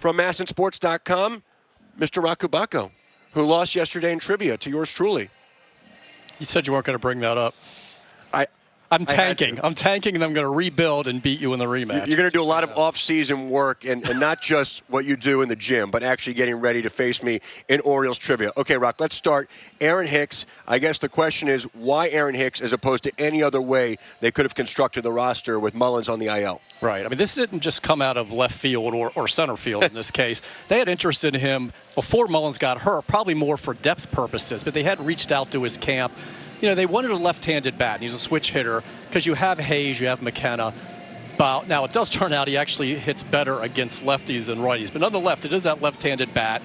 from MASNsports.com, Mr. Roch Kubatko, who lost yesterday in trivia to yours truly. You said you weren't going to bring that up. I'm tanking, and I'm going to rebuild and beat you in the rematch. You're going to do a lot of off-season work, and not just what you do in the gym, but actually getting ready to face me in Orioles trivia. Okay, Roch, let's start. Aaron Hicks, I guess the question is, why Aaron Hicks as opposed to any other way they could have constructed the roster with Mullins on the IL? Right. I mean, this didn't just come out of left field or center field in this case. They had interest in him before Mullins got hurt, probably more for depth purposes, but they had reached out to his camp. You know, they wanted a left-handed bat, and he's a switch hitter, because you have Hayes, you have McKenna. But now, it does turn out he actually hits better against lefties than righties. But nonetheless, it is that left-handed bat.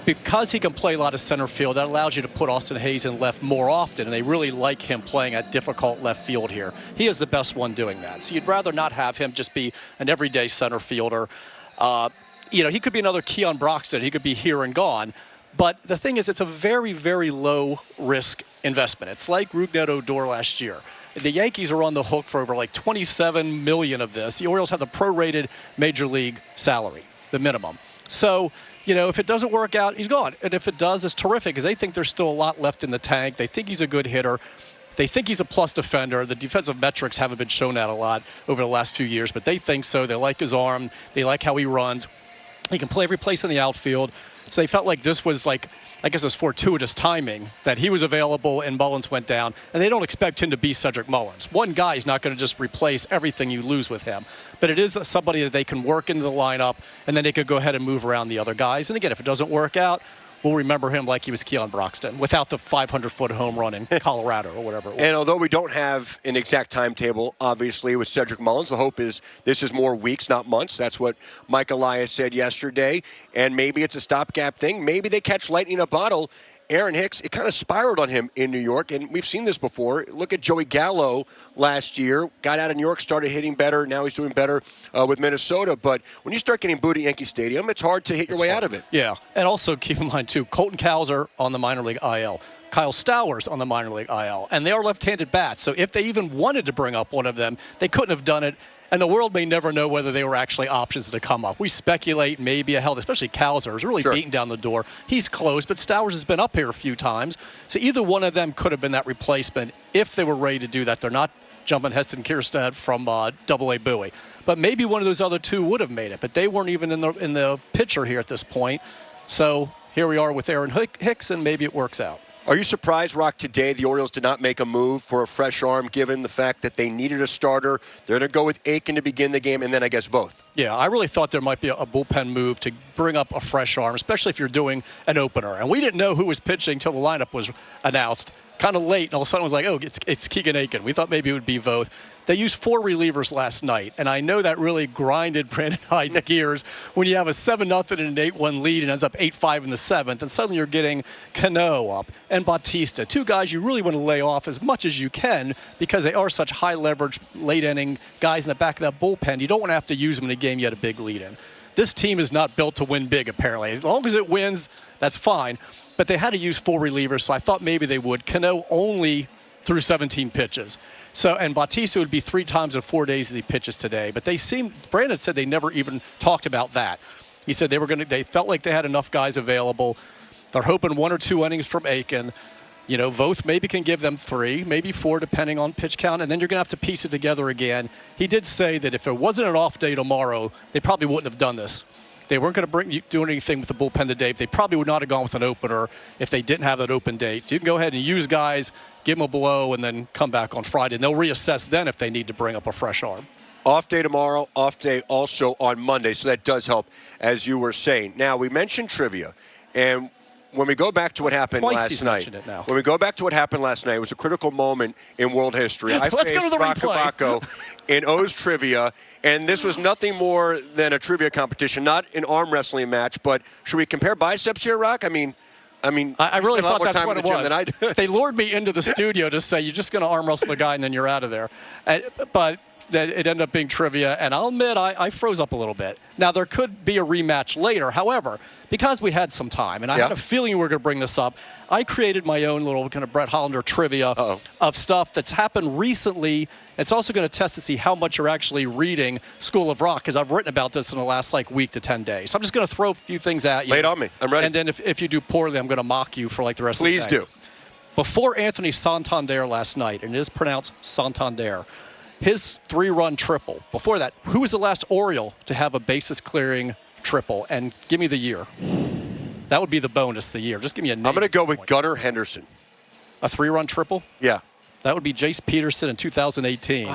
Because he can play a lot of center field, that allows you to put Austin Hayes in left more often, and they really like him playing at difficult left field here. He is the best one doing that. So you'd rather not have him just be an everyday center fielder. You know, he could be another Keon Broxton. He could be here and gone. But the thing is, it's a very, very low-risk investment. It's like Rougned Odor last year. The Yankees are on the hook for over like $27 million of this. The Orioles have the prorated major league salary, the minimum. So, you know, if it doesn't work out, he's gone. And if it does, it's terrific because they think there's still a lot left in the tank. They think he's a good hitter. They think he's a plus defender. The defensive metrics haven't been shown that a lot over the last few years, but they think so. They like his arm. They like how he runs. He can play every place in the outfield. So they felt like this was like, I guess it was fortuitous timing that he was available and Mullins went down. And they don't expect him to be Cedric Mullins. One guy is not going to just replace everything you lose with him. But it is somebody that they can work into the lineup, and then they could go ahead and move around the other guys. And again, if it doesn't work out, we'll remember him like he was Keon Broxton without the 500-foot home run in Colorado or whatever it was. And although we don't have an exact timetable, obviously, with Cedric Mullins, the hope is this is more weeks, not months. That's what Mike Elias said yesterday. And maybe it's a stopgap thing. Maybe they catch lightning in a bottle. Aaron Hicks, it kind of spiraled on him in New York, and we've seen this before. Look at Joey Gallo last year. Got out of New York, started hitting better. Now he's doing better with Minnesota. But when you start getting booed at Yankee Stadium, it's hard to hit your way out of it. Yeah, and also keep in mind, too, Colton Cowser on the minor league IL. Kyle Stowers on the minor league IL. And they are left-handed bats. So if they even wanted to bring up one of them, they couldn't have done it. And the world may never know whether they were actually options to come up. We speculate maybe a hell, especially Cowser is really beating down the door. He's close, but Stowers has been up here a few times. So either one of them could have been that replacement if they were ready to do that. They're not jumping Heston Kjerstad from Double-A Bowie. But maybe one of those other two would have made it. But they weren't even in the picture here at this point. So here we are with Aaron Hicks, and maybe it works out. Are you surprised, Roch, today the Orioles did not make a move for a fresh arm given the fact that they needed a starter? They're going to go with Aiken to begin the game and then I guess Voth. Yeah, I really thought there might be a bullpen move to bring up a fresh arm, especially if you're doing an opener. And we didn't know who was pitching until the lineup was announced. Kind of late, and all of a sudden it was like, oh, it's Keegan Aiken. We thought maybe it would be Voth. They used 4 relievers last night, and I know that really grinded Brandon Hyde's gears when you have a 7-0 and an 8-1 lead and ends up 8-5 in the 7th, and suddenly you're getting Cano up and Bautista, 2 guys you really want to lay off as much as you can because they are such high-leverage, late-inning guys in the back of that bullpen. You don't want to have to use them in a game you had a big lead in. This team is not built to win big, apparently. As long as it wins, that's fine. But they had to use 4 relievers, so I thought maybe they would. Cano only threw 17 pitches. So, and Bautista would be 3 times in 4 days as he pitches today. But Brandon said they never even talked about that. He said they felt like they had enough guys available. They're hoping 1 or 2 innings from Aiken. You know, Voth maybe can give them 3, maybe 4, depending on pitch count, and then you're going to have to piece it together again. He did say that if it wasn't an off day tomorrow, they probably wouldn't have done this. They weren't going to do anything with the bullpen today. They probably would not have gone with an opener if they didn't have that open date. So you can go ahead and use guys, give them a blow, and then come back on Friday. And they'll reassess then if they need to bring up a fresh arm. Off day tomorrow, off day also on Monday, so that does help, as you were saying. Now, we mentioned trivia, and when we go back to what happened last night, when we go back to what happened last night, it was a critical moment in world history. I Let's go to the Roch replay. Kubatko in O's trivia, and this was nothing more than a trivia competition, not an arm wrestling match. But should we compare biceps here, Roch? I really thought that's what it was. Than I do. They lured me into the studio to say, you're just going to arm wrestle the guy and then you're out of there. But that it ended up being trivia, and I'll admit I froze up a little bit. Now, there could be a rematch later. However, because we had some time, and I had a feeling we were going to bring this up, I created my own little kind of Brett Hollander trivia of stuff that's happened recently. It's also going to test to see how much you're actually reading School of Rock, because I've written about this in the last week to 10 days. So I'm just going to throw a few things at you. Lay it on me. I'm ready. And then if you do poorly, I'm going to mock you for the rest of the day. Please do. Before Anthony Santander last night, and it is pronounced Santander, his 3-run triple. Before that, who was the last Oriole to have a bases-clearing triple? And give me the year. That would be the bonus, the year. Just give me a name. I'm going to go with Gunnar Henderson. A 3-run triple? Yeah. That would be Jace Peterson in 2018.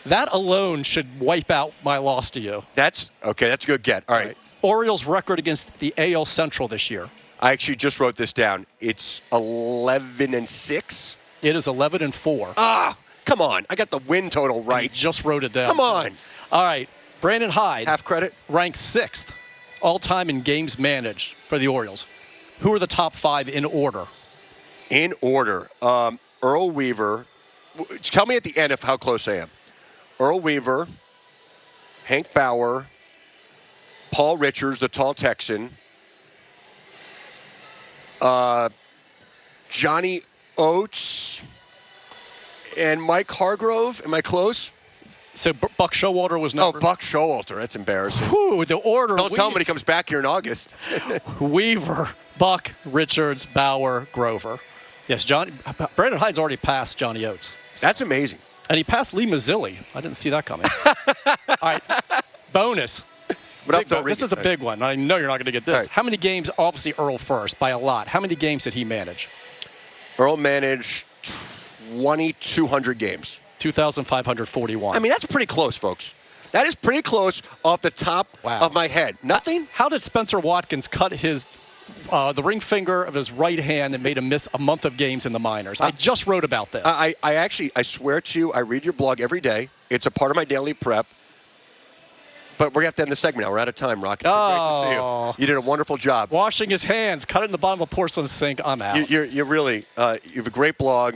That alone should wipe out my loss to you. That's a good get. All right. Orioles' record against the AL Central this year. I actually just wrote this down. It's 11-6. It is 11-4. Come on. I got the win total right. You just wrote it down. Come on. All right. Brandon Hyde. Half credit. Ranked 6th all-time in games managed for the Orioles. Who are the top 5 in order? In order. Earl Weaver. Tell me at the end of how close I am. Earl Weaver, Hank Bauer, Paul Richards, the tall Texan, Johnny Oates, and Mike Hargrove. Am I close? So Buck Showalter was number. Oh, Buck Showalter. That's embarrassing. Whew, the order. Don't tell him when he comes back here in August. Weaver, Buck, Richards, Bauer, Grover. Yes, Brandon Hyde's already passed Johnny Oates. That's amazing. And he passed Lee Mazzilli. I didn't see that coming. All right, bonus. This is a big one. I know you're not going to get this. Right. How many games, obviously Earl first, by a lot. How many games did he manage? Earl managed 2,200 games. 2,541. I mean, that's pretty close, folks. That is pretty close off the top of my head. Nothing? How did Spencer Watkins cut the ring finger of his right hand and made him miss a month of games in the minors? I just wrote about this. I swear to you, I read your blog every day. It's a part of my daily prep. But we're going to have to end the segment now. We're out of time, Rock. It's been great to see you. You did a wonderful job. Washing his hands, cut it in the bottom of a porcelain sink. I'm out. You really, you have a great blog.